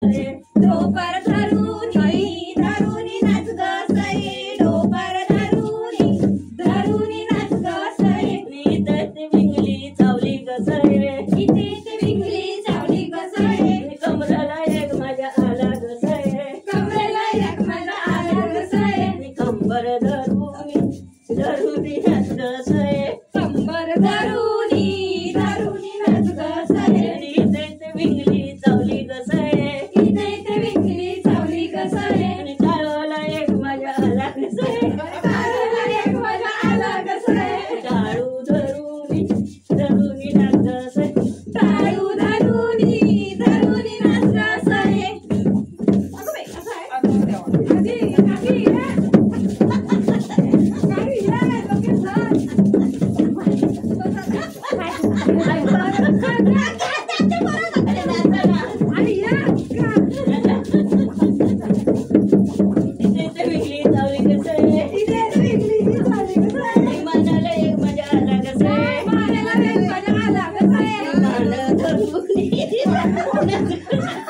ढोपर धरुनी धरुनी नाच ग सये ढोपर धरुनी नाच ग सये इथे ती विंगली चावली ग सये इथे ती विंगली चावली ग सये कमराला एक माझ्या आला ग सये कमरेला एक माझा आला ग सये कंबर धरुनी नाच ग सये कंबर धरुनी नाच ग सये इथे ती विंगली चावली ग सये इथे ती विंगली चावली ग सये टाळूला एक माझ्या आला ग सये टाळूला एक माझा आला ग सये टाळू धरुनी नाच ग सये टाळू धरुनी नाच ग सये अगं बाई असं आहे आधी काकी धरुनी